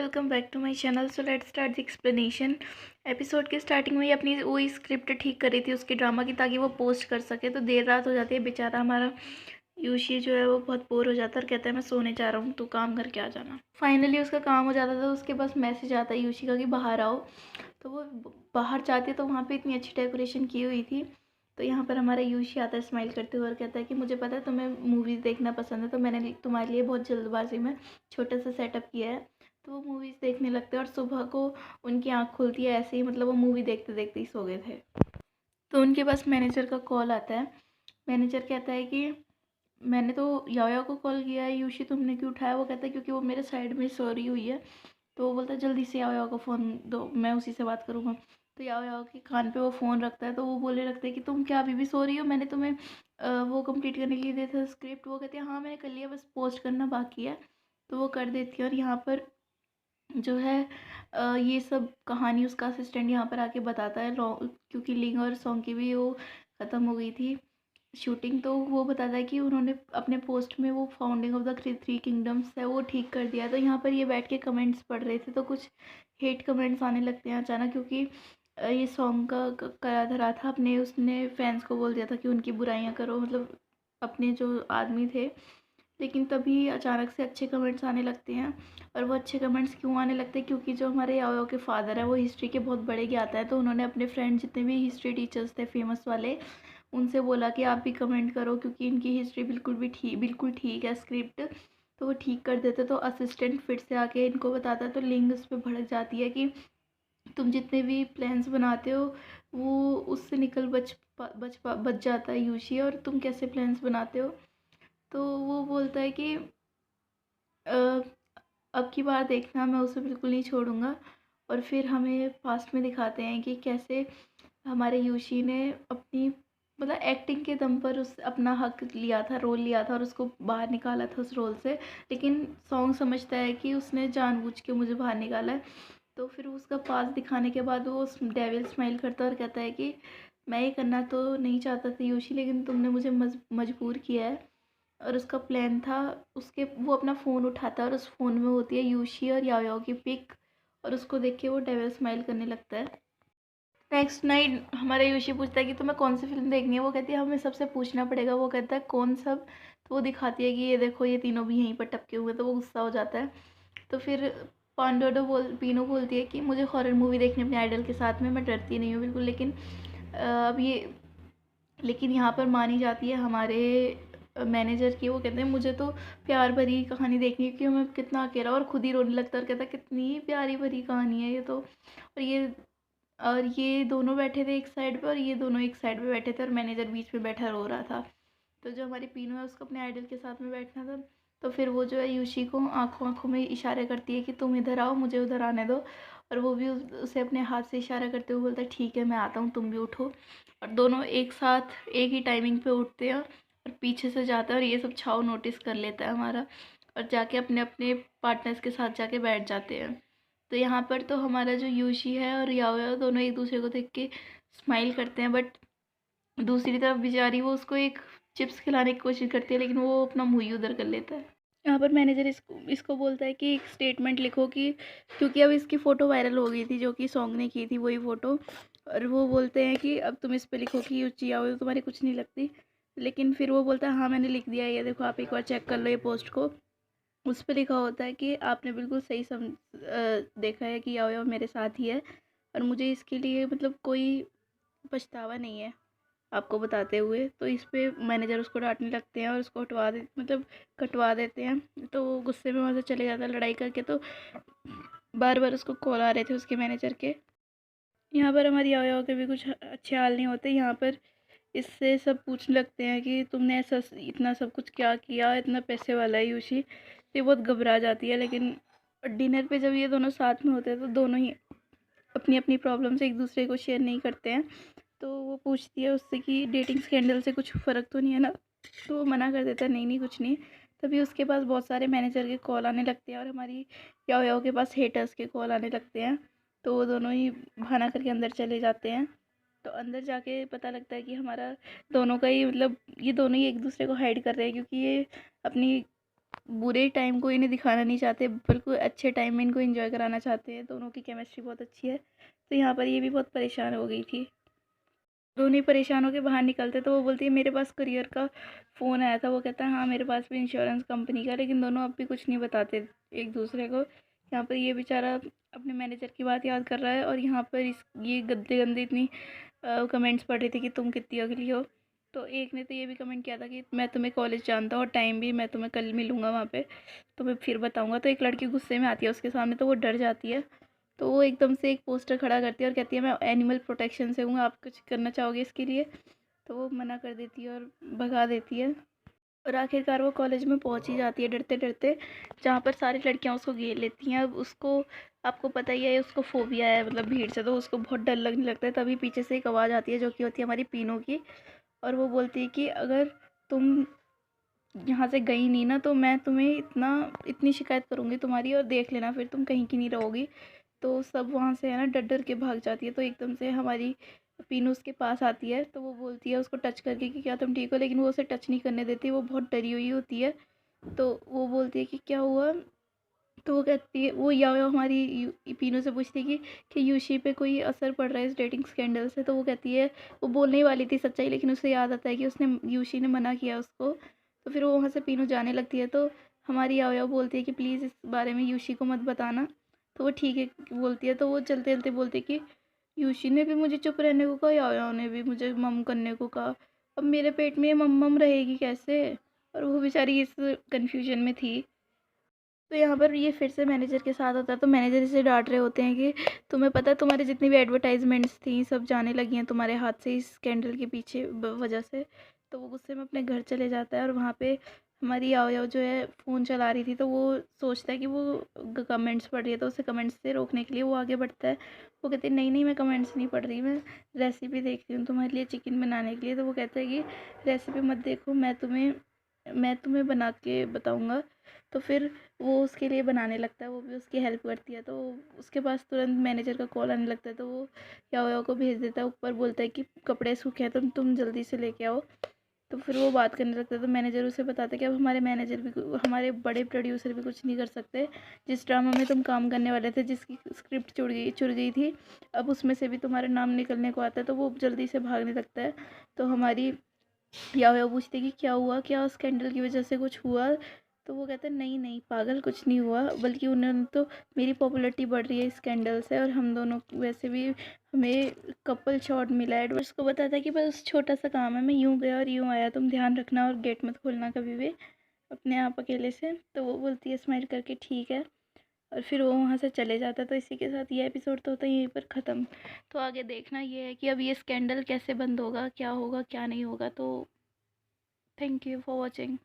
Welcome back to my channel. So let's start the explanation. Episode के starting में ही अपनी वही स्क्रिप्ट ठीक कर रही थी उसके ड्रामा की, ताकि वो पोस्ट कर सके। तो देर रात हो जाती है, बेचारा हमारा यूशी जो है वो बहुत बोर हो जाता है और कहता है मैं सोने जा रहा हूँ, तो काम करके आ जाना। फाइनली उसका काम हो जाता था, उसके पास मैसेज आता है यूशी का कि बाहर आओ। तो वो बाहर जाती है, तो वहाँ पर इतनी अच्छी डेकोरेशन की हुई थी। तो यहाँ पर हमारा यूशी आता है स्माइल करते हुए और कहता है कि मुझे पता है तुम्हें मूवीज़ देखना पसंद है, तो मैंने तुम्हारे लिए बहुत जल्दबाजी में छोटा सा सेटअप किया है। तो वो मूवीज़ देखने लगते हैं और सुबह को उनकी आँख खुलती है ऐसे ही, मतलब वो मूवी देखते देखते ही सो गए थे। तो उनके पास मैनेजर का कॉल आता है। मैनेजर कहता है कि मैंने तो याओ को कॉल किया है, यूशी तुमने क्यों उठाया? वो कहता है क्योंकि वो मेरे साइड में सोई हुई है। तो वो बोलता है जल्दी से याओ को फ़ोन दो, मैं उसी से बात करूँगा। तो याओ के कान पे वो फ़ोन रखता है, तो वो बोले रखते हैं कि तुम क्या अभी भी सो रही हो? मैंने तुम्हें वो कंप्लीट करने के लिए दिया था स्क्रिप्ट। वो कहती है हाँ मैंने कर लिया, बस पोस्ट करना बाकी है। तो वो कर देती है और यहाँ पर जो है ये सब कहानी उसका असिस्टेंट यहाँ पर आके बताता है। क्योंकि लिंग और सॉन्ग की भी वो ख़त्म हो गई थी शूटिंग, तो वो बताता है कि उन्होंने अपने पोस्ट में वो founding of the three kingdoms है वो ठीक कर दिया। तो यहाँ पर ये बैठ के कमेंट्स पढ़ रहे थे, तो कुछ हेट कमेंट्स आने लगते हैं अचानक, क्योंकि ये सॉन्ग का करा धरा था अपने, उसने फैंस को बोल दिया था कि उनकी बुराइयाँ करो, मतलब अपने जो आदमी थे। लेकिन तभी अचानक से अच्छे कमेंट्स आने लगते हैं। और वो अच्छे कमेंट्स क्यों आने लगते हैं? क्योंकि जो हमारे याओ के फादर हैं वो हिस्ट्री के बहुत बड़े ज्ञाता है। तो उन्होंने अपने फ्रेंड जितने भी हिस्ट्री टीचर्स थे फेमस वाले, उनसे बोला कि आप भी कमेंट करो, क्योंकि इनकी हिस्ट्री बिल्कुल ठीक है स्क्रिप्ट। तो वो ठीक कर देते, तो असिस्टेंट फिर से आके इनको बताता है। तो लिंग उस पर भड़क जाती है कि तुम जितने भी प्लान्स बनाते हो वो उससे निकल बच जाता है यूशी, और तुम कैसे प्लान्स बनाते हो? तो वो बोलता है कि अब की बार देखना, मैं उसे बिल्कुल नहीं छोड़ूंगा। और फिर हमें पास्ट में दिखाते हैं कि कैसे हमारे यूशी ने अपनी मतलब एक्टिंग के दम पर उस अपना हक लिया था, रोल लिया था और उसको बाहर निकाला था उस रोल से। लेकिन सॉन्ग समझता है कि उसने जानबूझ के मुझे बाहर निकाला है। तो फिर उसका पास दिखाने के बाद वो डेविल स्माइल करता है और कहता है कि मैं ये करना तो नहीं चाहता था यूशी, लेकिन तुमने मुझे मजबूर किया है। और उसका प्लान था, उसके वो अपना फ़ोन उठाता है और उस फ़ोन में होती है यूशी और याओ की पिक, और उसको देख के वो डेविल स्माइल करने लगता है। नेक्स्ट नाइट हमारा यूशी पूछता है कि तुम्हें कौन सी फिल्म देखनी है? वो कहती है हमें सबसे पूछना पड़ेगा। वो कहता है कौन सब? तो वो दिखाती है कि ये देखो ये तीनों भी यहीं पर टपके हुए। तो वो गुस्सा हो जाता है। तो फिर पीनू बोलती है कि मुझे हॉरर मूवी देखनी अपने आइडल के साथ में, मैं डरती नहीं हूँ बिल्कुल। लेकिन अब ये लेकिन यहाँ पर मानी जाती है हमारे मैनेजर की। वो कहते हैं मुझे तो प्यार भरी कहानी देखनी है, क्योंकि मैं कितना अकेला, और खुद ही रोने लगता है और कहता है कितनी प्यारी भरी कहानी है ये तो। और ये दोनों बैठे थे एक साइड पे और ये दोनों एक साइड पे बैठे थे और मैनेजर बीच में बैठा रो रहा था। तो जो हमारी पीनू है उसको अपने आइडल के साथ में बैठना था। तो फिर वो जो है यूशी को आंखों आंखों में इशारे करती है कि तुम इधर आओ, मुझे उधर आने दो। और वो भी उसे अपने हाथ से इशारा करते हुए बोलता है ठीक है मैं आता हूँ, तुम भी उठो। और दोनों एक साथ एक ही टाइमिंग पे उठते हैं और पीछे से जाता है, और ये सब छाव नोटिस कर लेता है हमारा, और जाके अपने अपने पार्टनर्स के साथ जाके बैठ जाते हैं। तो यहाँ पर तो हमारा जो यूशी है और याओ दोनों एक दूसरे को देख के स्माइल करते हैं, बट दूसरी तरफ बेचारी वो उसको एक चिप्स खिलाने की कोशिश करती है, लेकिन वो अपना मुँह ही उधर कर लेता है। यहाँ पर मैनेजर इसको इसको बोलता है कि एक स्टेटमेंट लिखो, कि क्योंकि अब इसकी फ़ोटो वायरल हो गई थी जो कि सॉन्ग ने की थी वही फ़ोटो। और वो बोलते हैं कि अब तुम इस पे लिखो कि यूची याओ तुम्हारी कुछ नहीं लगती। लेकिन फिर वो बोलता है हाँ मैंने लिख दिया है, ये देखो आप एक बार चेक कर लो ये पोस्ट को। उस पे लिखा होता है कि आपने बिल्कुल सही देखा है कि याओ मेरे साथ ही है, और मुझे इसके लिए मतलब कोई पछतावा नहीं है आपको बताते हुए। तो इस पे मैनेजर उसको डांटने लगते हैं और उसको कटवा देते हैं। तो वो गुस्से में वहाँ से चले जाता है लड़ाई करके। तो बार बार उसको कॉल आ रहे थे उसके मैनेजर के। यहाँ पर हमारी याओ के भी कुछ अच्छे हाल नहीं होते। यहाँ पर इससे सब पूछने लगते हैं कि तुमने ऐसा इतना सब कुछ क्या किया, इतना पैसे वाला है यूशी। ये बहुत घबरा जाती है। लेकिन डिनर पे जब ये दोनों साथ में होते हैं तो दोनों ही अपनी अपनी प्रॉब्लम्स एक दूसरे को शेयर नहीं करते हैं। तो वो पूछती है उससे कि डेटिंग स्कैंडल से कुछ फ़र्क तो नहीं है ना? तो वो मना कर देता है नहीं नहीं कुछ नहीं। तभी उसके पास बहुत सारे मैनेजर के कॉल आने लगते हैं और हमारी याओ याओ के पास हेटर्स के कॉल आने लगते हैं। तो वो दोनों ही बहाना करके अंदर चले जाते हैं। तो अंदर जाके पता लगता है कि हमारा दोनों का ही मतलब ये दोनों ही एक दूसरे को हाइड कर रहे हैं, क्योंकि ये अपनी बुरे टाइम को इन्हें दिखाना नहीं चाहते, बिल्कुल अच्छे टाइम में इनको एंजॉय कराना चाहते हैं। दोनों की केमिस्ट्री बहुत अच्छी है। तो यहाँ पर ये भी बहुत परेशान हो गई थी। दोनों ही परेशान होकर बाहर निकलते तो वो बोलती है मेरे पास कुरियर का फ़ोन आया था। वो कहता है हाँ मेरे पास भी इंश्योरेंस कंपनी का, लेकिन दोनों अब भी कुछ नहीं बताते एक दूसरे को। यहाँ पर ये बेचारा अपने मैनेजर की बात याद कर रहा है, और यहाँ पर इस ये गंदे गंदे इतनी कमेंट्स पढ़ रही थी कि तुम कितनी अगली हो। तो एक ने तो ये भी कमेंट किया था कि मैं तुम्हें कॉलेज जानता हूँ और टाइम भी, मैं तुम्हें कल मिलूँगा वहाँ पे, तुम्हें फिर बताऊँगा। तो एक लड़की गुस्से में आती है उसके सामने, तो वो डर जाती है। तो वो एकदम से एक पोस्टर खड़ा करती है और कहती है मैं एनिमल प्रोटेक्शन से हूँ, आप कुछ करना चाहोगे इसके लिए। तो वो मना कर देती है और भगा देती है। और आखिरकार वो कॉलेज में पहुंच ही जाती है डरते डरते, जहाँ पर सारी लड़कियां उसको घेर लेती हैं। अब उसको, आपको पता ही है, उसको फोबिया है मतलब भीड़ से, तो उसको बहुत डर लगने लगता है। तभी पीछे से एक आवाज़ आती है जो कि होती है हमारी पीनू की। और वो बोलती है कि अगर तुम यहाँ से गई नहीं ना, तो मैं तुम्हें इतनी शिकायत करूँगी तुम्हारी, और देख लेना फिर तुम कहीं की नहीं रहोगी। तो सब वहाँ से है ना डर डर के भाग जाती है। तो एकदम से हमारी पीनू उसके पास आती है, तो वो बोलती है उसको टच करके कि क्या तुम ठीक हो, लेकिन वो उसे टच नहीं करने देती, वो बहुत डरी हुई होती है। तो वो बोलती है कि क्या हुआ। तो वो कहती है, वो या हमारी पीनू से पूछती है कि यूशी पे कोई असर पड़ रहा है इस डेटिंग स्कैंडल से। तो वो कहती है, वो बोलने ही वाली थी सच्चाई, लेकिन उसे याद आता है कि उसने यूशी ने मना किया उसको। तो फिर वो वहाँ से पीनू जाने लगती है। तो हमारी याओ बोलती है कि प्लीज़ इस बारे में यूशी को मत बताना। तो वो ठीक है बोलती है। तो वो चलते चलते बोलती है कि यूशी ने भी मुझे चुप रहने को कहा, याओ ने भी मुझे मम करने को कहा, अब मेरे पेट में ये मम मम रहेगी कैसे। और वो बेचारी इस कन्फ्यूजन में थी। तो यहाँ पर ये फिर से मैनेजर के साथ होता है। तो मैनेजर इसे डांट रहे होते हैं कि तुम्हें पता है तुम्हारी जितनी भी एडवर्टाइजमेंट्स थी सब जाने लगी हैं तुम्हारे हाथ से इस स्कैंडल के पीछे वजह से। तो वो गुस्से में अपने घर चले जाता है, और वहाँ पे हमारी याओ याओ जो है फ़ोन चला रही थी, तो वो सोचता है कि वो कमेंट्स पढ़ रही है, तो उसे कमेंट्स से रोकने के लिए वो आगे बढ़ता है। वो कहती है नहीं नहीं, मैं कमेंट्स नहीं पढ़ रही, मैं रेसिपी देख रही हूँ तुम्हारे लिए चिकन बनाने के लिए। तो वो कहता है कि रेसिपी मत देखो, मैं तुम्हें बना के बताऊँगा। तो फिर वो उसके लिए बनाने लगता है, वो भी उसकी हेल्प करती है। तो उसके पास तुरंत मैनेजर का कॉल आने लगता है। तो वो याओ याओ को भेज देता है ऊपर, बोलता है कि कपड़े सूखे हैं, तुम जल्दी से लेके आओ। तो फिर वो बात करने लगता है। तो मैनेजर उसे बताता है कि अब हमारे मैनेजर भी, हमारे बड़े प्रोड्यूसर भी कुछ नहीं कर सकते। जिस ड्रामा में तुम काम करने वाले थे, जिसकी स्क्रिप्ट चुड़ गई थी, अब उसमें से भी तुम्हारा नाम निकलने को आता है। तो वो जल्दी से भागने लगता है। तो हमारी या वो पूछते कि क्या हुआ, क्या स्कैंडल की वजह से कुछ हुआ। तो वो कहते हैं नहीं नहीं पागल, कुछ नहीं हुआ, बल्कि उन्होंने तो, मेरी पॉपुलैरिटी बढ़ रही है स्कैंडल से, और हम दोनों वैसे भी हमें कपल शॉट मिला है। उसको बताता है कि बस छोटा सा काम है, मैं यूँ गया और यूँ आया, तुम ध्यान रखना और गेट मत खोलना कभी भी अपने आप अकेले से। तो वो बोलती है स्माइल करके ठीक है, और फिर वो वहाँ से चले जाता है। तो इसी के साथ ये एपिसोड तो होता है यहीं पर ख़त्म। तो आगे देखना ये है कि अब ये स्कैंडल कैसे बंद होगा, क्या होगा क्या नहीं होगा। तो थैंक यू फॉर वॉचिंग।